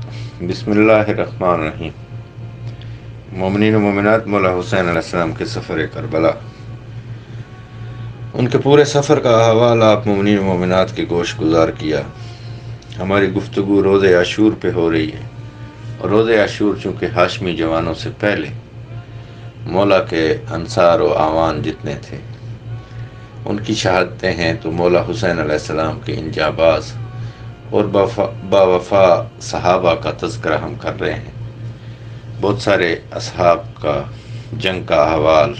بسم اللہ الرحمن الرحیم۔ مومنین و مومنات، مولا حسین علیہ السلام کے سفر کربلا، ان کے پورے سفر کا حوالہ آپ مومنین و مومنات کے گوش گزار کیا۔ ہماری گفتگو روز عاشور پہ ہو رہی ہے، اور روز عاشور چونکہ ہاشمی جوانوں سے پہلے مولا کے انصار و اعوان جتنے تھے ان کی شہادتیں ہیں، تو مولا حسین علیہ السلام کے انجاباز اور باوفا صحابہ کا تذکرہ ہم کر رہے ہیں۔ بہت سارے اصحاب کا جنگ کا احوال،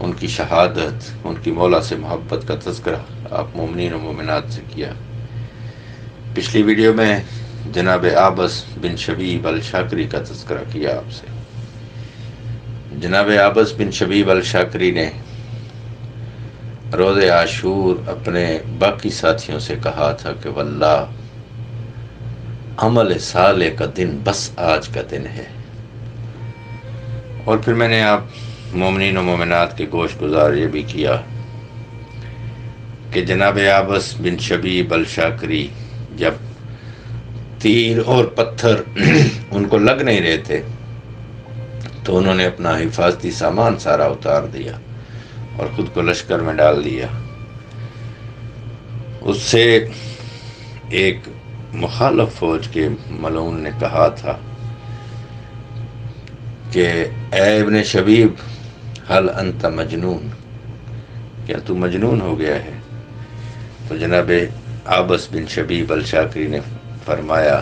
ان کی شہادت، ان کی مولا سے محبت کا تذکرہ آپ مومنین و مومنات سے کیا۔ پچھلی ویڈیو میں جناب عابس بن شبیب الشاکری کا تذکرہ کیا آپ سے۔ جناب عابس بن شبیب الشاکری نے روز عاشور اپنے باقی ساتھیوں سے کہا تھا کہ واللہ عمل صالح کا دن بس آج کا دن ہے۔ اور پھر میں نے آپ مومنین و مومنات کے گوش گزار یہ بھی کیا کہ جناب عابس بن شبیب الشاکری جب تیر اور پتھر ان کو لگ نہیں رہے تھے تو انہوں نے اپنا حفاظتی سامان سارا اتار دیا اور خود کو لشکر میں ڈال دیا۔ اس سے ایک مخالف فوج کے ملعون نے کہا تھا کہ اے ابن شبیب حل انت مجنون، کیا تو مجنون ہو گیا ہے؟ تو جناب عابس بن شبیب الشاکری نے فرمایا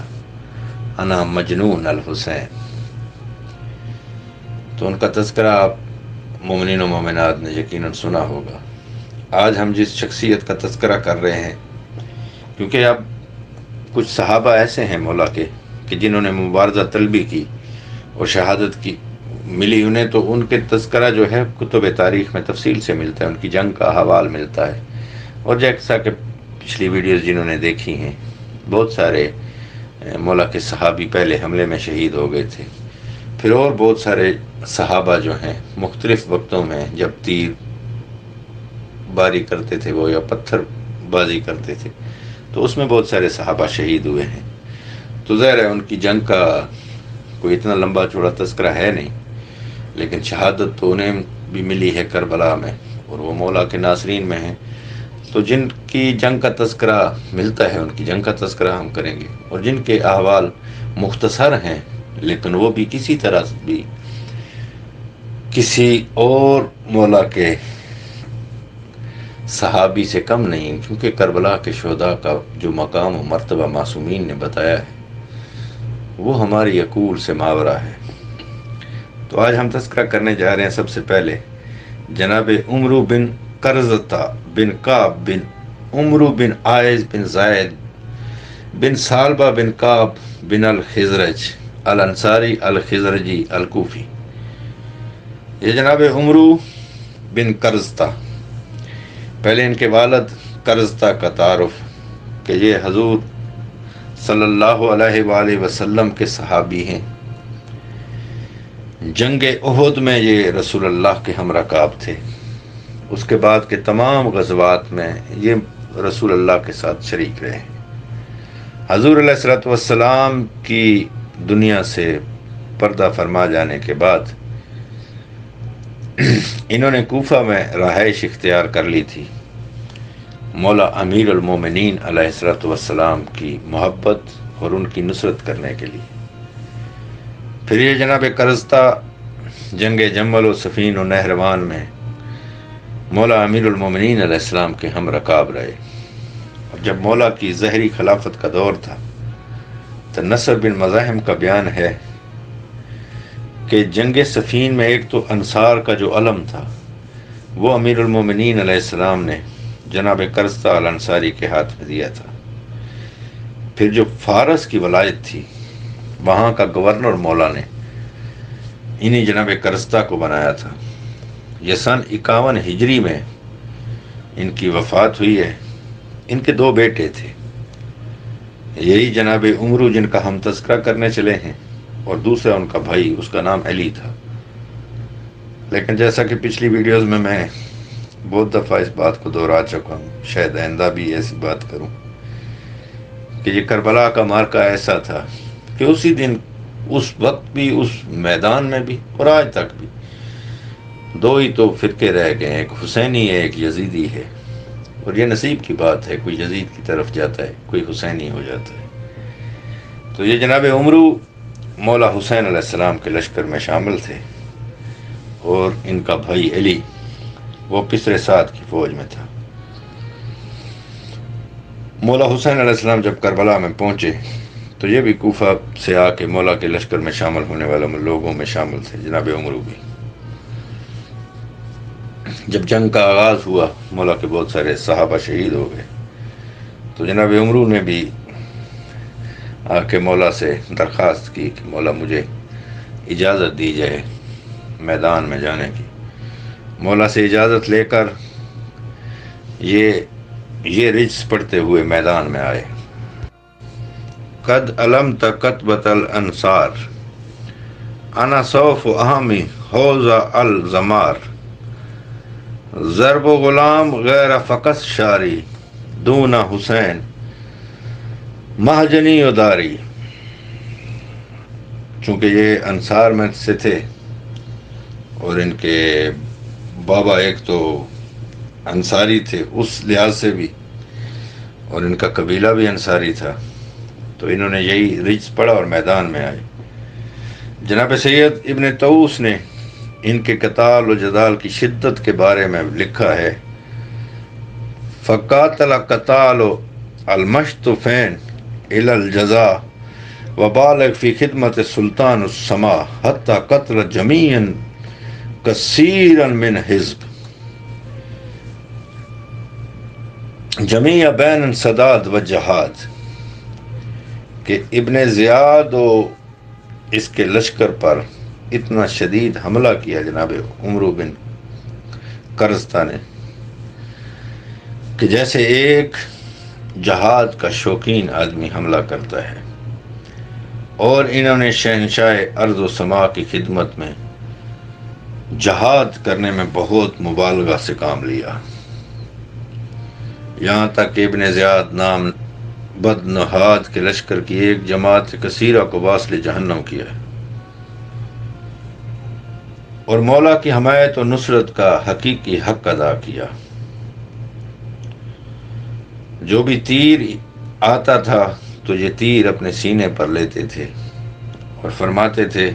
انا مجنون الحسین۔ تو ان کا تذکرہ آپ مومنین و مومنات نے یقیناً سنا ہوگا۔ آج ہم جس شخصیت کا تذکرہ کر رہے ہیں، کیونکہ اب کچھ صحابہ ایسے ہیں مولا کے کہ جنہوں نے مبارزہ طلبی کی اور شہادت کی ملی انہیں، تو ان کے تذکرہ جو ہے کتب تاریخ میں تفصیل سے ملتا ہے، ان کی جنگ کا حوال ملتا ہے۔ اور جیسا کہ پچھلی ویڈیوز جنہوں نے دیکھی ہیں، بہت سارے مولا کے صحابی پہلے حملے میں شہید ہو گئے تھے، پھر اور بہت سارے صحابہ جو ہیں مختلف وقتوں میں جب تیر باری کرتے تھے وہ یا پتھر بازی کرتے تھے تو اس میں بہت سارے صحابہ شہید ہوئے ہیں۔ تو ظاہر ہے ان کی جنگ کا کوئی اتنا لمبا چوڑا تذکرہ ہے نہیں، لیکن شہادت تو انہیں بھی ملی ہے کربلا میں، اور وہ مولا کے ناصرین میں ہیں۔ تو جن کی جنگ کا تذکرہ ملتا ہے ان کی جنگ کا تذکرہ ہم کریں گے، اور جن کے احوال مختصر ہیں لیکن وہ بھی کسی طرح بھی کسی اور مولا کے صحابی سے کم نہیں، کیونکہ کربلا کے شہداء کا جو مقام و مرتبہ معصومین نے بتایا ہے وہ ہماری عقول سے ماورا ہے۔ تو آج ہم تذکرہ کرنے جا رہے ہیں سب سے پہلے جناب عمرو بن قرظہ بن کعب بن عمرو بن عائز بن زید بن ثعلبہ بن کعب بن الخزرج الانصاری الخزرجی الکوفی۔ یہ جناب عمرو بن قرظہ، پہلے ان کے والد قرظہ کا تعارف کہ یہ حضور صلی اللہ علیہ وآلہ وسلم کے صحابی ہیں۔ جنگ احد میں یہ رسول اللہ کے ہم رکاب تھے، اس کے بعد کے تمام غزوات میں یہ رسول اللہ کے ساتھ شریک رہے۔ حضور علیہ الصلوۃ والسلام کی دنیا سے پردہ فرما جانے کے بعد انہوں نے کوفہ میں رہائش اختیار کر لی تھی، مولا امیر المومنین علیہ الصلوۃ والسلام کی محبت اور ان کی نصرت کرنے کے لیے۔ پھر یہ جناب قرظہ جنگ جمل و صفین و نہروان میں مولا امیر المومنین علیہ السلام کے ہم رکاب رہے۔ اور جب مولا کی ظہری خلافت کا دور تھا تو نصر بن مزاحم کا بیان ہے کہ جنگ صفین میں ایک تو انصار کا جو علم تھا وہ امیر المومنین علیہ السلام نے جناب قرظہ الانصاری کے ہاتھ میں دیا تھا۔ پھر جو فارس کی ولایت تھی وہاں کا گورنر مولا نے انہی جناب قرظہ کو بنایا تھا۔ یہ سن 51 ہجری میں ان کی وفات ہوئی ہے۔ ان کے 2 بیٹے تھے، یہی جناب عمرو جن کا ہم تذکرہ کرنے چلے ہیں، اور دوسرا ان کا بھائی، اس کا نام علی تھا۔ لیکن جیسا کہ پچھلی ویڈیوز میں بہت دفعہ اس بات کو دہرا چکا ہوں، شاید آئندہ بھی ایسی بات کروں کہ یہ کربلا کا مارکہ ایسا تھا کہ اسی دن اس وقت بھی اس میدان میں بھی اور آج تک بھی دو ہی تو فرقے رہ گئے ہیں، ایک حسینی ہے ایک یزیدی ہے، اور یہ نصیب کی بات ہے، کوئی یزید کی طرف جاتا ہے کوئی حسینی ہو جاتا ہے۔ تو یہ جناب عمرو مولا حسین علیہ السلام کے لشکر میں شامل تھے، اور ان کا بھائی علی وہ پسر سعد کی فوج میں تھا۔ مولا حسین علیہ السلام جب کربلا میں پہنچے تو یہ بھی کوفہ سے آ کے مولا کے لشکر میں شامل ہونے والے لوگوں میں شامل تھے، جناب عمرو بھی۔ جب جنگ کا آغاز ہوا، مولا کے بہت سارے صحابہ شہید ہو گئے، تو جناب عمرو نے بھی آ کے مولا سے درخواست کی کہ مولا مجھے اجازت دی جائے میدان میں جانے کی۔ مولا سے اجازت لے کر یہ رجز پڑھتے ہوئے میدان میں آئے: قد علمت کتبۃ الانصار انا سوف احمی حوض الزمار ضرب غلام غیر فقط شاری دون حسین مہجنی و داری۔ چونکہ یہ انصار میں سے تھے اور ان کے بابا ایک تو انصاری تھے اس لحاظ سے بھی، اور ان کا قبیلہ بھی انصاری تھا، تو انہوں نے یہی رجز پڑھا اور میدان میں آئے۔ جناب سید ابن طوس نے ان کے قتال و جدال کی شدت کے بارے میں لکھا ہے: فقاتل قتال المشطفین الی الجزا وبالغ فی خدمت سلطان السما حتی قتل جمیعا کثیرا من حزب جمیع بین سداد و جہاد، کہ ابن زیاد و اس کے لشکر پر اتنا شدید حملہ کیا جناب عمرو بن کرزتہ نے کہ جیسے ایک جہاد کا شوقین آدمی حملہ کرتا ہے، اور انہوں نے شہنشاہ ارض و سما کی خدمت میں جہاد کرنے میں بہت مبالغہ سے کام لیا، یہاں تک کہ ابن زیاد نام بد نحاد کے لشکر کی ایک جماعت کثیرہ کو واصل جہنم کیا ہے، اور مولا کی حمایت و نصرت کا حقیقی حق ادا کیا۔ جو بھی تیر آتا تھا تو یہ تیر اپنے سینے پر لیتے تھے اور فرماتے تھے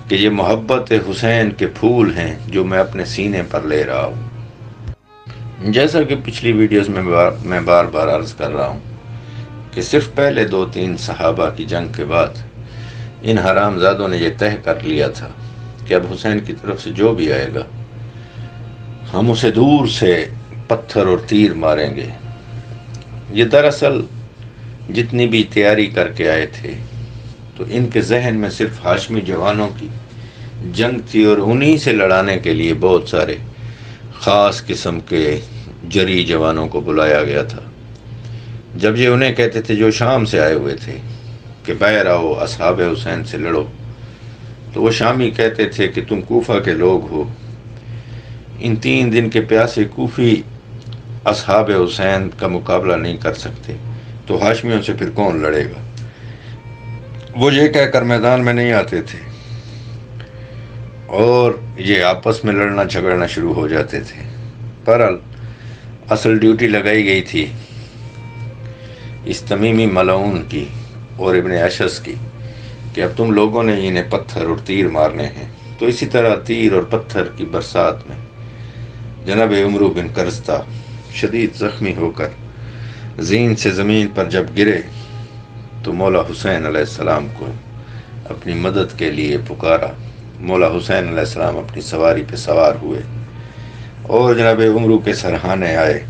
کہ یہ محبت حسین کے پھول ہیں جو میں اپنے سینے پر لے رہا ہوں۔ جیسا کہ پچھلی ویڈیوز میں بار بار عرض کر رہا ہوں کہ صرف پہلے 2-3 صحابہ کی جنگ کے بعد ان حرام زادوں نے یہ طے کر لیا تھا کہ اب حسین کی طرف سے جو بھی آئے گا ہم اسے دور سے پتھر اور تیر ماریں گے۔ یہ دراصل جتنی بھی تیاری کر کے آئے تھے تو ان کے ذہن میں صرف ہاشمی جوانوں کی جنگ تھی، اور انہی سے لڑانے کے لیے بہت سارے خاص قسم کے جری جوانوں کو بلایا گیا تھا۔ جب یہ انہیں کہتے تھے جو شام سے آئے ہوئے تھے کہ بہر آؤ اصحاب حسین سے لڑو، تو وہ شامی کہتے تھے کہ تم کوفہ کے لوگ ہو، ان 3 دن کے پیاسے کوفی اصحاب حسین کا مقابلہ نہیں کر سکتے، تو ہاشمیوں سے پھر کون لڑے گا؟ وہ یہ کہہ کر میدان میں نہیں آتے تھے، اور یہ آپس میں لڑنا جھگڑنا شروع ہو جاتے تھے۔ بہرحال اصل ڈیوٹی لگائی گئی تھی اس تمیمی ملعون کی اور ابن اشعث کی کہ اب تم لوگوں نے انہیں پتھر اور تیر مارنے ہیں۔ تو اسی طرح تیر اور پتھر کی برسات میں جناب عمرو بن کرزتہ شدید زخمی ہو کر زین سے زمین پر جب گرے تو مولا حسین علیہ السلام کو اپنی مدد کے لیے پکارا۔ مولا حسین علیہ السلام اپنی سواری پہ سوار ہوئے اور جناب عمرو کے سرہانے آئے۔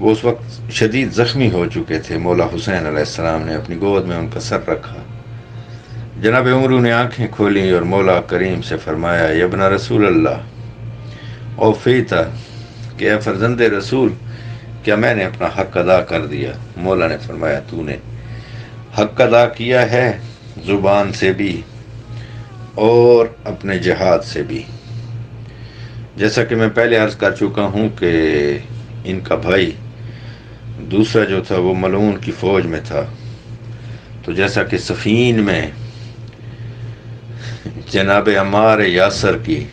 وہ اس وقت شدید زخمی ہو چکے تھے۔ مولا حسین علیہ السلام نے اپنی گود میں ان کا سر رکھا۔ جناب عمرو نے آنکھیں کھولی اور مولا کریم سے فرمایا: یا ابن رسول اللہ اوفیتا، کہ اے فرزند رسول، کیا میں نے اپنا حق ادا کر دیا؟ مولا نے فرمایا: تو نے حق ادا کیا ہے، زبان سے بھی اور اپنے جہاد سے بھی۔ جیسا کہ میں پہلے عرض کر چکا ہوں کہ ان کا بھائی دوسرا جو تھا وہ ملعون کی فوج میں تھا، تو جیسا کہ صفین میں جناب عمار یاسر کی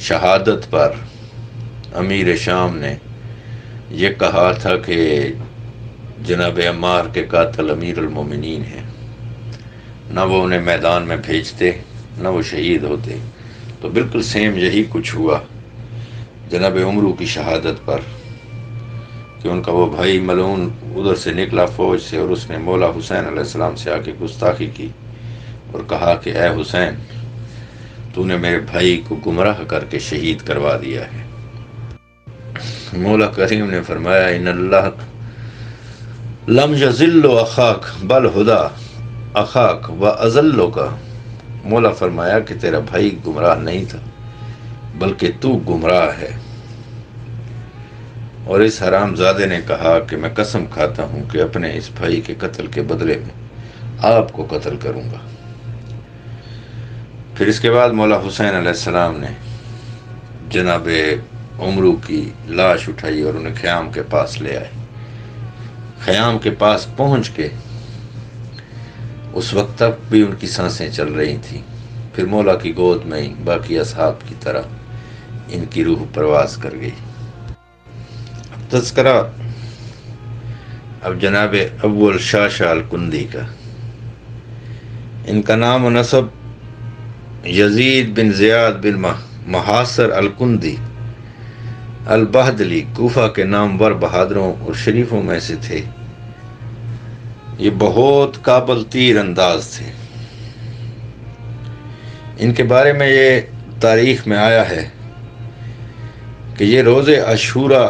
شہادت پر امیر شام نے یہ کہا تھا کہ جناب عمار کے قاتل امیر المومنین ہیں، نہ وہ انہیں میدان میں بھیجتے نہ وہ شہید ہوتے، تو بالکل سیم یہی کچھ ہوا جناب عمرو کی شہادت پر کہ ان کا وہ بھائی ملعون ادھر سے نکلا فوج سے، اور اس نے مولا حسین علیہ السلام سے آ کے گستاخی کی اور کہا کہ اے حسین، تو نے میرے بھائی کو گمراہ کر کے شہید کروا دیا ہے۔ مولا کریم نے فرمایا ان اللہ لم یذل اخاک بل ہدا اخاک و اذلک، مولا فرمایا کہ تیرا بھائی گمراہ نہیں تھا بلکہ تو گمراہ ہے۔ اور اس حرام زادے نے کہا کہ میں قسم کھاتا ہوں کہ اپنے اس بھائی کے قتل کے بدلے میں آپ کو قتل کروں گا۔ پھر اس کے بعد مولا حسین علیہ السلام نے جناب عمرو کی لاش اٹھائی اور انہیں خیام کے پاس لے آئے۔ خیام کے پاس پہنچ کے اس وقت تک بھی ان کی سانسیں چل رہی تھیں، پھر مولا کی گود میں ہی باقی اصحاب کی طرح ان کی روح پرواز کر گئی۔ تذکرہ اب جناب اول شاشا الکندی کا، ان کا نام و نسب یزید بن زیاد بن محاصر الکندی البہدلی کوفہ کے نامور بہادروں اور شریفوں میں سے تھے۔ یہ بہت قابل تیر انداز تھے۔ ان کے بارے میں یہ تاریخ میں آیا ہے کہ یہ روز عاشورہ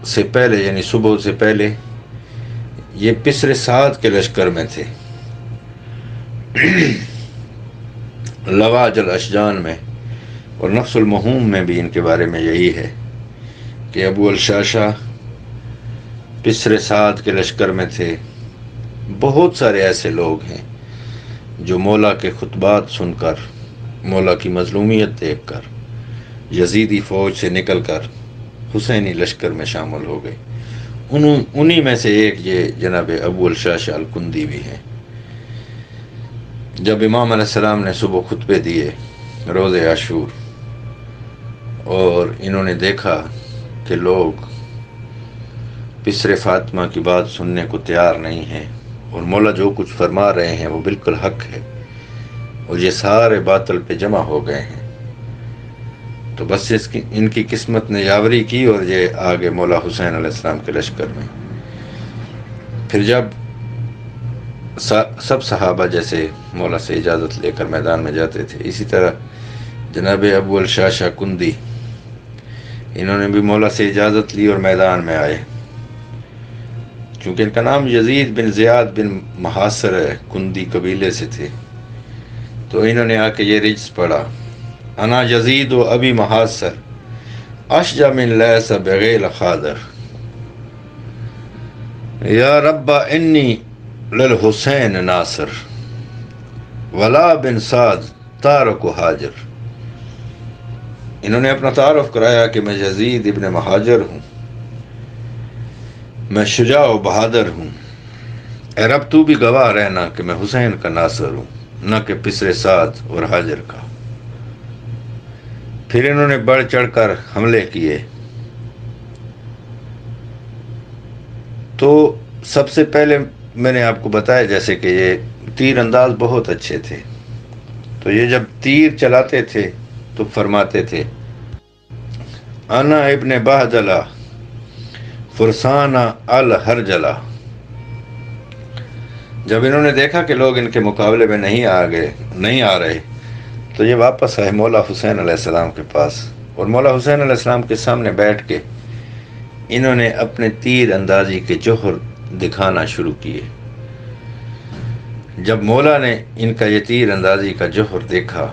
سے پہلے یعنی صبح سے پہلے یہ پسر سعد کے لشکر میں تھے، لواج الاشجان میں، اور نفس المہوم میں بھی ان کے بارے میں یہی ہے کہ ابو الشاشا پسر سعد کے لشکر میں تھے۔ بہت سارے ایسے لوگ ہیں جو مولا کے خطبات سن کر، مولا کی مظلومیت دیکھ کر، یزیدی فوج سے نکل کر حسینی لشکر میں شامل ہو گئے۔ انہی میں سے ایک یہ جناب ابو الشاشا الکندی بھی ہیں۔ جب امام علیہ السلام نے صبح خطبے دیے روز عاشور اور انہوں نے دیکھا کہ لوگ پسر فاطمہ کی بات سننے کو تیار نہیں ہیں اور مولا جو کچھ فرما رہے ہیں وہ بالکل حق ہے، اور یہ سارے باطل پہ جمع ہو گئے ہیں، تو بس ان کی قسمت نے یاوری کی اور یہ آگے مولا حسین علیہ السلام کے لشکر میں۔ پھر جب سب صحابہ جیسے مولا سے اجازت لے کر میدان میں جاتے تھے، اسی طرح جناب ابو الشاشا کندی انہوں نے بھی مولا سے اجازت لی اور میدان میں آئے۔ چونکہ ان کا نام یزید بن زیاد بن محاصر کندی قبیلے سے تھے، تو انہوں نے آ کے یہ رجز پڑھا، انا یزید و ابی محاصر اشجع من لیس بغیل خادر، یا رب انی للحسین ناصر ولا بن سعد تارک و حاجر۔ انہوں نے اپنا تعارف کرایا کہ میں یزید ابن مہاجر ہوں، میں شجاع و بہادر ہوں، اے رب تو بھی گواہ رہنا کہ میں حسین کا ناصر ہوں، نہ کہ پسر سعد اور حاجر کا۔ پھر انہوں نے بڑھ چڑھ کر حملے کیے۔ تو سب سے پہلے میں نے آپ کو بتایا جیسے کہ یہ تیر انداز بہت اچھے تھے، تو یہ جب تیر چلاتے تھے تو فرماتے تھے انا ابن بہدلہ فرسانہ الحرجلہ۔ جب انہوں نے دیکھا کہ لوگ ان کے مقابلے میں نہیں آ رہے تو یہ واپس آئے مولا حسین علیہ السلام کے پاس، اور مولا حسین علیہ السلام کے سامنے بیٹھ کے انہوں نے اپنے تیر اندازی کے جوہر دکھانا شروع کیے۔ جب مولا نے ان کا یہ تیر اندازی کا جوہر دیکھا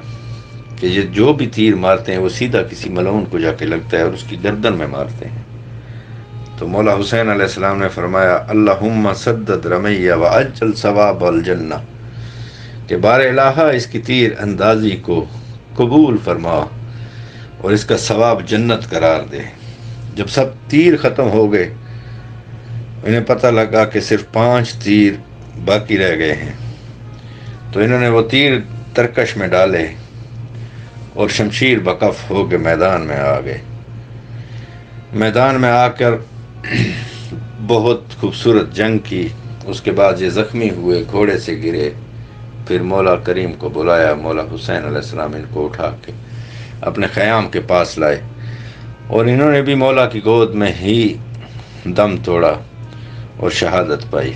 کہ یہ جو بھی تیر مارتے ہیں وہ سیدھا کسی ملعون کو جا کے لگتا ہے اور اس کی گردن میں مارتے ہیں، تو مولا حسین علیہ السلام نے فرمایا اللہم سدد رمی وعجل ثواب الجنہ، کہ بار الہا اس کی تیر اندازی کو قبول فرما اور اس کا ثواب جنت قرار دے۔ جب سب تیر ختم ہو گئے انہیں پتہ لگا کہ صرف 5 تیر باقی رہ گئے ہیں، تو انہوں نے وہ تیر ترکش میں ڈالے اور شمشیر بکف ہو کے میدان میں آ گئے۔ میدان میں آ کر بہت خوبصورت جنگ کی۔ اس کے بعد یہ زخمی ہوئے، گھوڑے سے گرے، پھر مولا کریم کو بلایا۔ مولا حسین علیہ السلام ان کو اٹھا کے اپنے خیام کے پاس لائے، اور انہوں نے بھی مولا کی گود میں ہی دم توڑا اور شہادت پائی۔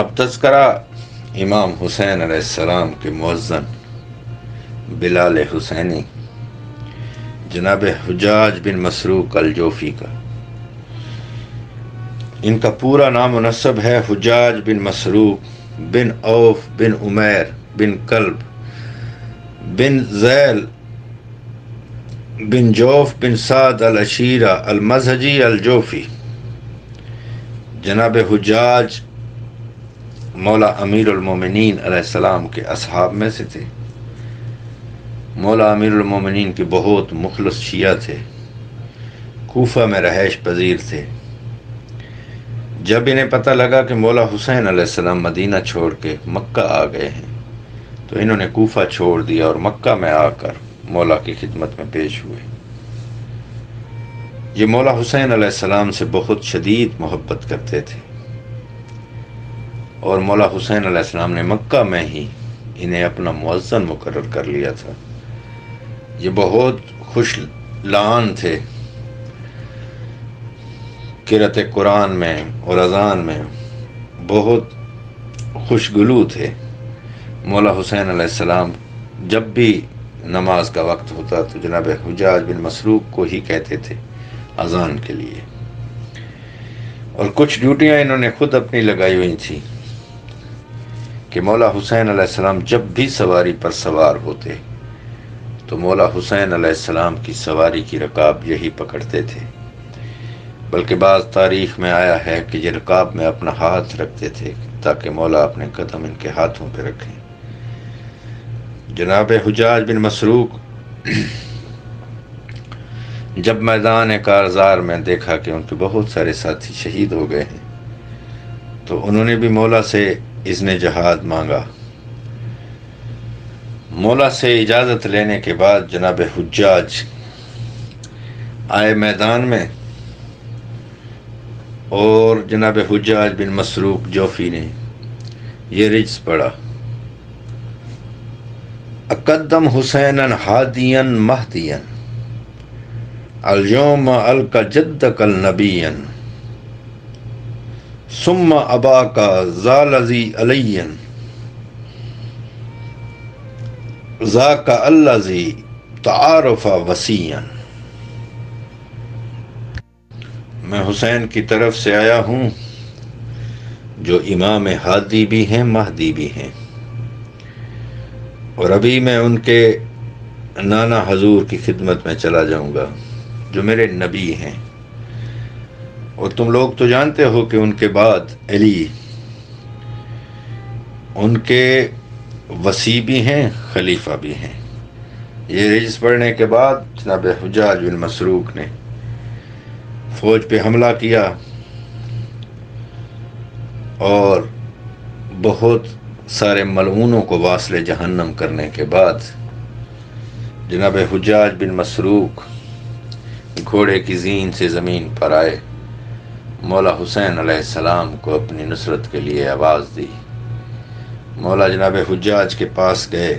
اب تذکرہ امام حسین علیہ السلام کے مؤذن بلال حسینی جناب حجاج بن مسروق الجوفی کا۔ ان کا پورا نام و نسب ہے حجاج بن مسروق بن عوف بن عمیر بن کلب بن زیل بن جوف بن سعد العشیرہ المزہجی الجوفی۔ جناب حجاج مولا امیر المومنین علیہ السلام کے اصحاب میں سے تھے۔ مولا امیر المومنین کے بہت مخلص شیعہ تھے، کوفہ میں رہائش پذیر تھے۔ جب انہیں پتہ لگا کہ مولا حسین علیہ السلام مدینہ چھوڑ کے مکہ آ گئے ہیں، تو انہوں نے کوفہ چھوڑ دیا اور مکہ میں آ کر مولا کی خدمت میں پیش ہوئے۔ یہ مولا حسین علیہ السلام سے بہت شدید محبت کرتے تھے، اور مولا حسین علیہ السلام نے مکہ میں ہی انہیں اپنا مؤذن مقرر کر لیا تھا۔ یہ بہت خوش لعان تھے، قرأت قرآن میں اور اذان میں بہت خوشگلو تھے۔ مولا حسین علیہ السلام جب بھی نماز کا وقت ہوتا تو جناب حجاج بن مسروق کو ہی کہتے تھے اذان کے لیے، اور کچھ ڈیوٹیاں انہوں نے خود اپنی لگائی ہوئی تھیں کہ مولا حسین علیہ السلام جب بھی سواری پر سوار ہوتے تو مولا حسین علیہ السلام کی سواری کی رکاب یہی پکڑتے تھے، بلکہ بعض تاریخ میں آیا ہے کہ یہ رکاب میں اپنا ہاتھ رکھتے تھے تاکہ مولا اپنے قدم ان کے ہاتھوں پہ رکھیں۔ جناب حجاج بن مسروق جب میدان کارزار میں دیکھا کہ ان کے بہت سارے ساتھی شہید ہو گئے ہیں، تو انہوں نے بھی مولا سے اذن جہاد مانگا۔ مولا سے اجازت لینے کے بعد جناب حجاج آئے میدان میں، اور جناب حجاج بن مسروق جوفی نے یہ رجز پڑھا: اقدم حسینا ہادیا مہدیا اليوم القى جدك النبيا ثم اباك ذالذي عليا ذاك الذي تعارف وسيا۔ میں حسین کی طرف سے آیا ہوں جو امام ہادی بھی ہیں، مہدی بھی ہیں، اور ابھی میں ان کے نانا حضور کی خدمت میں چلا جاؤں گا جو میرے نبی ہیں، اور تم لوگ تو جانتے ہو کہ ان کے بعد علی ان کے وصی بھی ہیں، خلیفہ بھی ہیں۔ یہ رجز پڑھنے کے بعد جناب حجاج بن مسروق نے فوج پہ حملہ کیا، اور بہت سارے ملعونوں کو واصل جہنم کرنے کے بعد جناب حجاج بن مسروق گھوڑے کی زین سے زمین پر آئے، مولا حسین علیہ السلام کو اپنی نصرت کے لیے آواز دی۔ مولا جناب حجاج کے پاس گئے،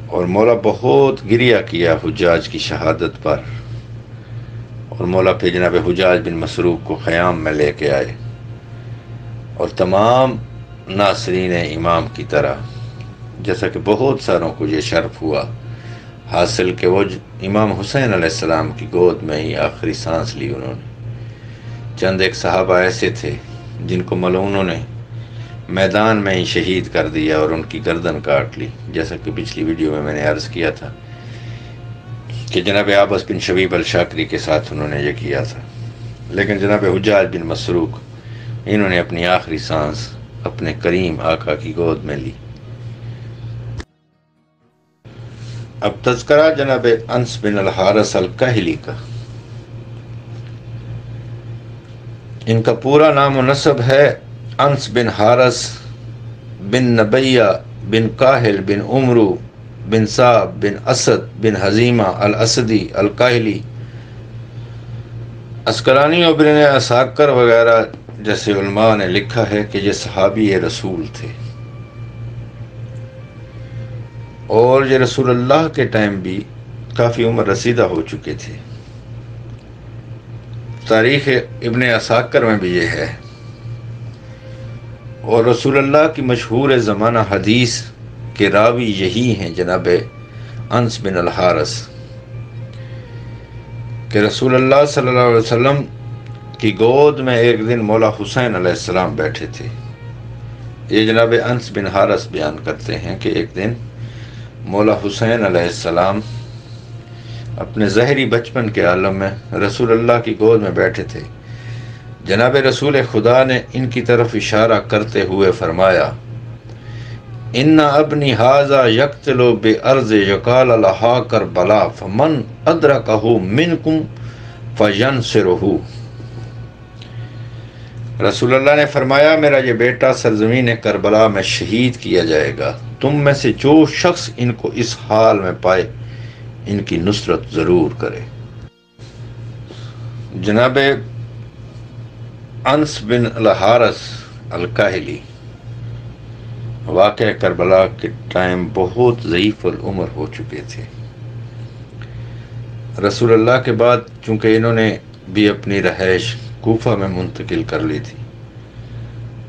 اور مولا بہت گریہ کیا حجاج کی شہادت پر، اور مولا پھر جناب حجاج بن مسروق کو خیام میں لے کے آئے، اور تمام ناصرین امام کی طرح، جیسا کہ بہت ساروں کو یہ شرف ہوا حاصل کہ وہ امام حسین علیہ السلام کی گود میں ہی آخری سانس لی انہوں نے۔ چند ایک صحابہ ایسے تھے جن کو ملعونوں نے میدان میں ہی شہید کر دیا اور ان کی گردن کاٹ لی، جیسا کہ پچھلی ویڈیو میں نے عرض کیا تھا کہ جناب عباس بن شبیب الشاکری کے ساتھ انہوں نے یہ کیا تھا۔ لیکن جناب حجاج بن مسروق انہوں نے اپنی آخری سانس اپنے کریم آقا کی گود میں لی۔ اب تذکرہ جناب انس بن الحارث الکہلی کا۔ ان کا پورا نام و نسب ہے انس بن حارث بن نبیہ بن کاہل بن عمرو بن صعب بن اسد بن حزیمہ الاسدی الکاہلی۔ عسقلانی اور ابن عساکر وغیرہ جیسے علماء نے لکھا ہے کہ یہ صحابی رسول تھے، اور یہ رسول اللہ کے ٹائم بھی کافی عمر رسیدہ ہو چکے تھے۔ تاریخ ابن عساکر میں بھی یہ ہے، اور رسول اللہ کی مشہور زمانہ حدیث کے راوی یہی ہیں جناب انس بن الحارث، کہ رسول اللہ صلی اللہ علیہ وسلم کی گود میں ایک دن مولا حسین علیہ السلام بیٹھے تھے۔ یہ جناب انس بن حارث بیان کرتے ہیں کہ ایک دن مولا حسین علیہ السلام اپنے ظاہری بچپن کے عالم میں رسول اللہ کی گود میں بیٹھے تھے۔ جناب رسول خدا نے ان کی طرف اشارہ کرتے ہوئے فرمایا، ان ابنی ھذا یقتل بارض یقال لھا کربلا فمن ادرکہ منکم فینصرہ۔ رسول اللہ نے فرمایا، میرا یہ بیٹا سرزمین کربلا میں شہید کیا جائے گا، تم میں سے جو شخص ان کو اس حال میں پائے ان کی نصرت ضرور کرے۔ جناب انس بن الحارث الکاہلی واقع کربلا کے ٹائم بہت ضعیف العمر ہو چکے تھے۔ رسول اللہ کے بعد چونکہ انہوں نے بھی اپنی رہائش کوفہ میں منتقل کر لی تھی،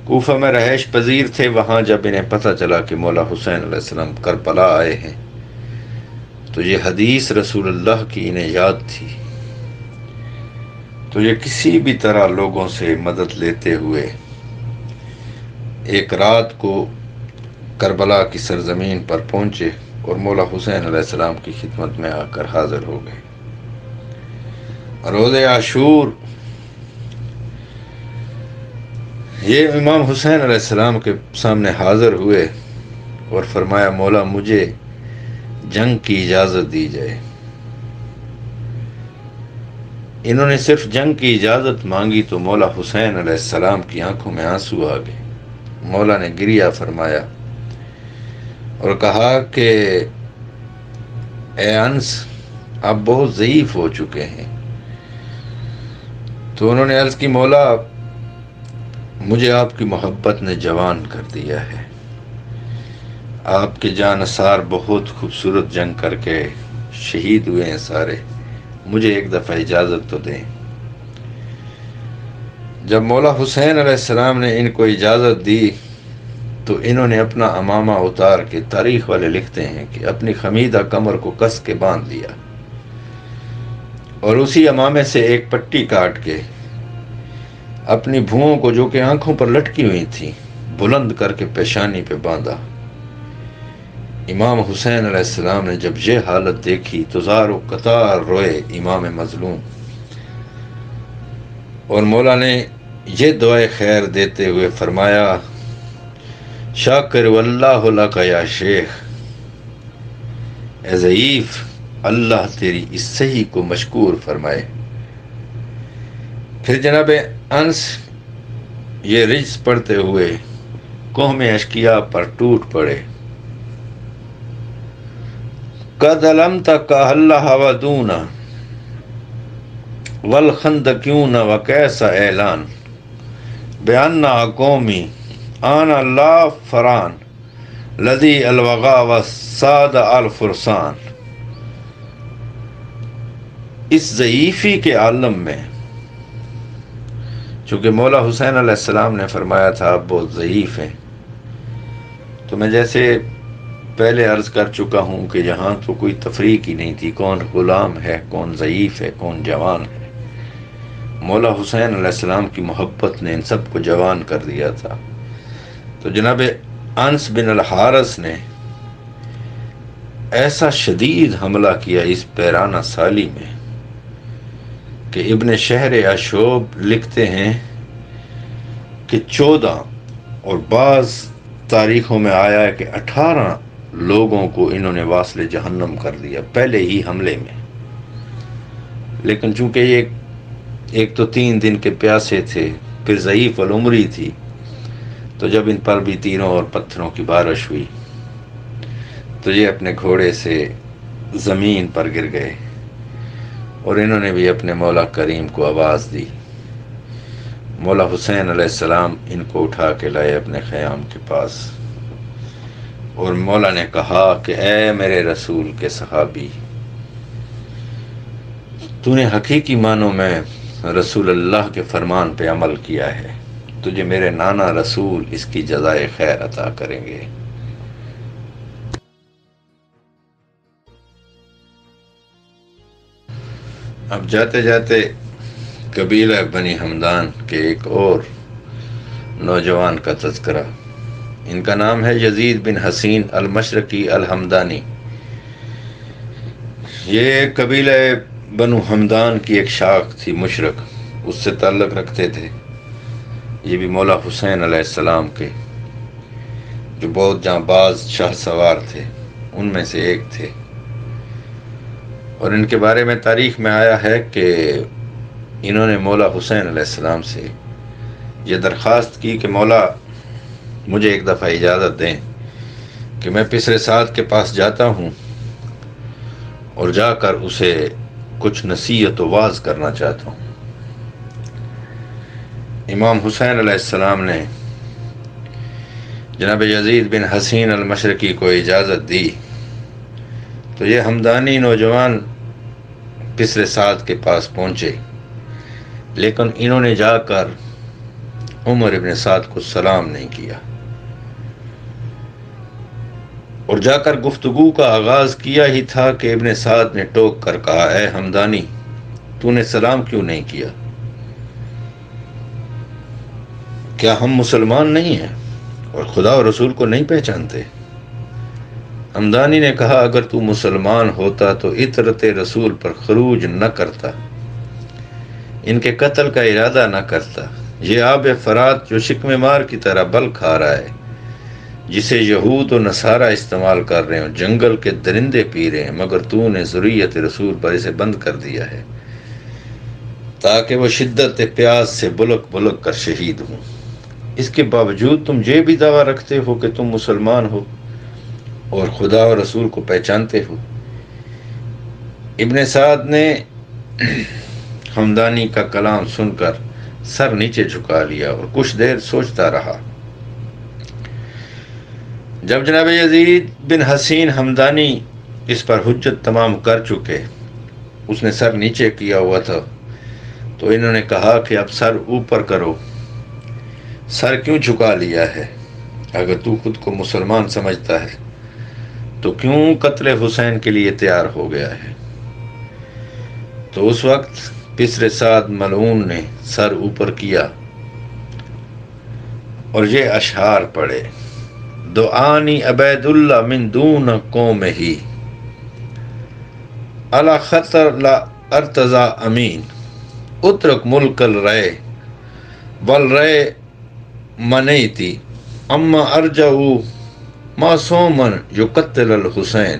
کوفہ میں رہائش پذیر تھے، وہاں جب انہیں پتہ چلا کہ مولا حسین علیہ السلام کربلا آئے ہیں تو یہ حدیث رسول اللہ کی انہیں یاد تھی، تو یہ کسی بھی طرح لوگوں سے مدد لیتے ہوئے ایک رات کو کربلا کی سرزمین پر پہنچے اور مولا حسین علیہ السلام کی خدمت میں آ کر حاضر ہو گئے۔ روز عاشور یہ امام حسین علیہ السلام کے سامنے حاضر ہوئے اور فرمایا، مولا مجھے جنگ کی اجازت دی جائے۔ انہوں نے صرف جنگ کی اجازت مانگی تو مولا حسین علیہ السلام کی آنکھوں میں آنسو آ گئے۔ مولا نے گریہ فرمایا اور کہا کہ اے انس، آپ بہت ضعیف ہو چکے ہیں۔ تو انہوں نے عرض کی، مولا مجھے آپ کی محبت نے جوان کر دیا ہے، آپ کے جان نثار بہت خوبصورت جنگ کر کے شہید ہوئے ہیں سارے، مجھے ایک دفعہ اجازت تو دیں۔ جب مولا حسین علیہ السلام نے ان کو اجازت دی تو انہوں نے اپنا امامہ اتار کے، تاریخ والے لکھتے ہیں کہ اپنی خمیدہ کمر کو کس کے باندھ دیا اور اسی امامے سے ایک پٹی کاٹ کے اپنی بھوؤں کو جو کہ آنکھوں پر لٹکی ہوئی تھی بلند کر کے پیشانی پہ باندھا۔ امام حسین علیہ السلام نے جب یہ حالت دیکھی تو زار و قطار روئے امام مظلوم، اور مولا نے یہ دعائے خیر دیتے ہوئے فرمایا، شاکر واللہ لک یا شیخ، اے ضعیف اللہ تیری اس صحیح کو مشکور فرمائے۔ پھر جناب انس یہ رجز پڑھتے ہوئے قوم اشقیاء پر ٹوٹ پڑے۔ قد علمت اللہ ودون والخندقیون وکیس اعلان بأن قومی آنا لا فران لذی الوغا وساد الفرسان۔ اس ضعیفی کے عالم میں، چونکہ مولا حسین علیہ السلام نے فرمایا تھا آپ بہت ضعیف ہیں، تو میں جیسے پہلے عرض کر چکا ہوں کہ یہاں تو کوئی تفریق ہی نہیں تھی، کون غلام ہے، کون ضعیف ہے، کون جوان ہے۔ مولا حسین علیہ السلام کی محبت نے ان سب کو جوان کر دیا تھا۔ تو جناب انس بن الحارث نے ایسا شدید حملہ کیا اس پیرانہ سالی میں کہ ابن شہر اشوب لکھتے ہیں کہ 14 اور بعض تاریخوں میں آیا ہے کہ 18 لوگوں کو انہوں نے واصل جہنم کر دیا پہلے ہی حملے میں۔ لیکن چونکہ یہ ایک تو 3 دن کے پیاسے تھے، پھر ضعیف العمری تھی، تو جب ان پر بھی تیروں اور پتھروں کی بارش ہوئی تو یہ اپنے گھوڑے سے زمین پر گر گئے، اور انہوں نے بھی اپنے مولا کریم کو آواز دی۔ مولا حسین علیہ السلام ان کو اٹھا کے لائے اپنے خیام کے پاس، اور مولا نے کہا کہ اے میرے رسول کے صحابی، تو نے حقیقی معنوں میں رسول اللہ کے فرمان پہ عمل کیا ہے، تجھے میرے نانا رسول اس کی جزائے خیر عطا کریں گے۔ اب جاتے جاتے قبیلہ بنی حمدان کے ایک اور نوجوان کا تذکرہ۔ ان کا نام ہے یزید بن حسین المشرقی الحمدانی۔ یہ قبیلہ بنو حمدان کی ایک شاخ تھی، مشرق، اس سے تعلق رکھتے تھے۔ یہ بھی مولا حسین علیہ السلام کے جو بہت جانباز شاہ سوار تھے ان میں سے ایک تھے، اور ان کے بارے میں تاریخ میں آیا ہے کہ انہوں نے مولا حسین علیہ السلام سے یہ درخواست کی کہ مولا مجھے ایک دفعہ اجازت دیں کہ میں پسر سعد کے پاس جاتا ہوں اور جا کر اسے کچھ نصیحت و واعظ کرنا چاہتا ہوں۔ امام حسین علیہ السلام نے جناب یزید بن حسین المشرقی کو اجازت دی تو یہ حمدانی نوجوان پسر سعد کے پاس پہنچے، لیکن انہوں نے جا کر عمر ابن سعد کو سلام نہیں کیا، اور جا کر گفتگو کا آغاز کیا ہی تھا کہ ابن سعد نے ٹوک کر کہا، اے حمدانی، تو نے سلام کیوں نہیں کیا؟ کیا ہم مسلمان نہیں ہیں اور خدا و رسول کو نہیں پہچانتے؟ حمدانی نے کہا، اگر تو مسلمان ہوتا تو اطرت رسول پر خروج نہ کرتا، ان کے قتل کا ارادہ نہ کرتا۔ یہ آب فرات جو شکم مار کی طرح بل کھا رہا ہے، جسے یہود و نصارہ استعمال کر رہے ہیں، جنگل کے درندے پی رہے ہیں، مگر تو نے ذریت رسول پر اسے بند کر دیا ہے تاکہ وہ شدت پیاس سے بلک بلک کر شہید ہوں۔ اس کے باوجود تم یہ بھی دعویٰ رکھتے ہو کہ تم مسلمان ہو اور خدا و رسول کو پہچانتے ہو۔ ابن سعد نے حمدانی کا کلام سن کر سر نیچے جھکا لیا اور کچھ دیر سوچتا رہا۔ جب جناب یزید بن حسین حمدانی اس پر حجت تمام کر چکے، اس نے سر نیچے کیا ہوا تھا، تو انہوں نے کہا کہ اب سر اوپر کرو۔ سر کیوں جھکا لیا ہے؟ اگر تو خود کو مسلمان سمجھتا ہے تو کیوں قتل حسین کے لیے تیار ہو گیا ہے؟ تو اس وقت پسر سعد ملعون نے سر اوپر کیا اور یہ اشعار پڑھے، دعانی عبید اللہ من دون قوم ہی، علی خطر لا ارتضا امین، اترک ملک الرے والرے منیتی، اما ارجعو معصومن یقتل الحسین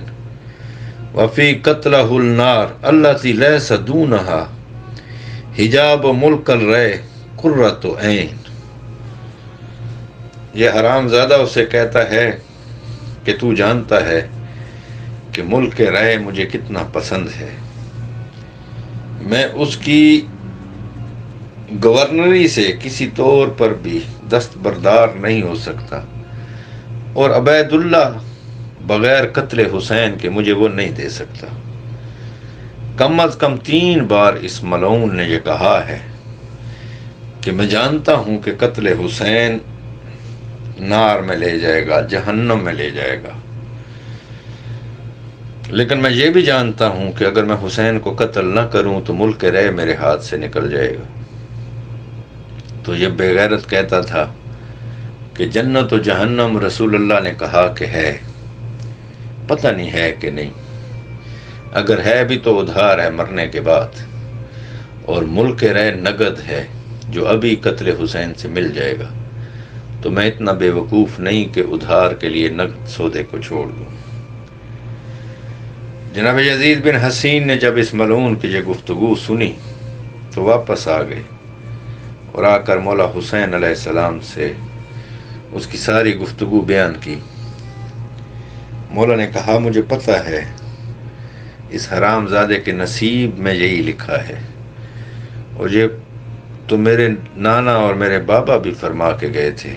وفی قتلہ النار التی لیس دونہا حجاب ملک الرے قرۃ عین۔ یہ حرام زادہ اسے کہتا ہے کہ تو جانتا ہے کہ ملک رے مجھے کتنا پسند ہے، میں اس کی گورنری سے کسی طور پر بھی دستبردار نہیں ہو سکتا، اور عبید اللہ بغیر قتل حسین کے مجھے وہ نہیں دے سکتا۔ کم از کم 3 بار اس ملعون نے یہ کہا ہے کہ میں جانتا ہوں کہ قتل حسین نار میں لے جائے گا، جہنم میں لے جائے گا، لیکن میں یہ بھی جانتا ہوں کہ اگر میں حسین کو قتل نہ کروں تو ملک رے میرے ہاتھ سے نکل جائے گا۔ تو یہ بے غیرت کہتا تھا کہ جنت و جہنم رسول اللہ نے کہا کہ ہے، پتہ نہیں ہے کہ نہیں، اگر ہے بھی تو ادھار ہے مرنے کے بعد، اور ملک رے نگد ہے جو ابھی قتل حسین سے مل جائے گا، تو میں اتنا بے وقوف نہیں کہ ادھار کے لیے نقد سودے کو چھوڑ دوں۔ جناب یزید بن حسین نے جب اس ملعون کی یہ گفتگو سنی تو واپس آ گئے اور آ کر مولا حسین علیہ السلام سے اس کی ساری گفتگو بیان کی۔ مولا نے کہا مجھے پتہ ہے اس حرام زادے کے نصیب میں یہی لکھا ہے، اور یہ تو میرے نانا اور میرے بابا بھی فرما کے گئے تھے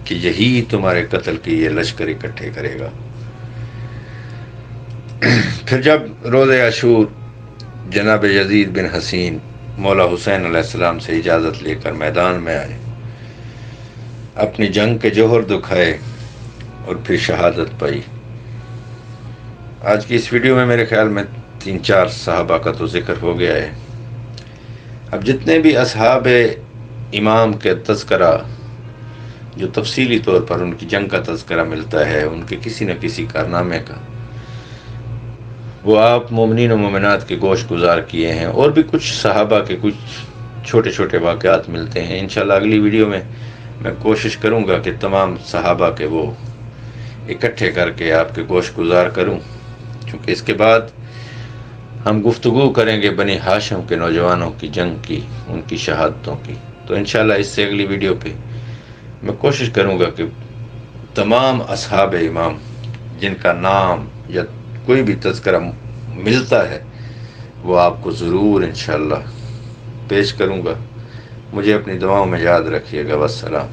کہ یہی تمہارے قتل کی یہ لشکر اکٹھے کرے گا۔ پھر جب روز عاشور جناب یزید بن حسین مولا حسین علیہ السلام سے اجازت لے کر میدان میں آئے، اپنی جنگ کے جوہر دکھائے اور پھر شہادت پائی۔ آج کی اس ویڈیو میں میرے خیال میں 3-4 صحابہ کا تو ذکر ہو گیا ہے۔ اب جتنے بھی اصحاب امام کے تذکرہ جو تفصیلی طور پر ان کی جنگ کا تذکرہ ملتا ہے، ان کے کسی نہ کسی کارنامے کا، وہ آپ مومنین و مومنات کے گوش گزار کیے ہیں، اور بھی کچھ صحابہ کے کچھ چھوٹے چھوٹے واقعات ملتے ہیں۔ انشاءاللہ اگلی ویڈیو میں کوشش کروں گا کہ تمام صحابہ کے وہ اکٹھے کر کے آپ کے گوش گزار کروں، چونکہ اس کے بعد ہم گفتگو کریں گے بنی ہاشم کے نوجوانوں کی جنگ کی، ان کی شہادتوں کی۔ تو انشاءاللہ اس سے اگلی ویڈیو پہ میں کوشش کروں گا کہ تمام اصحاب امام جن کا نام یا کوئی بھی تذکرہ ملتا ہے وہ آپ کو ضرور انشاءاللہ پیش کروں گا۔ مجھے اپنی دعاؤں میں یاد رکھیے گا۔ والسلام۔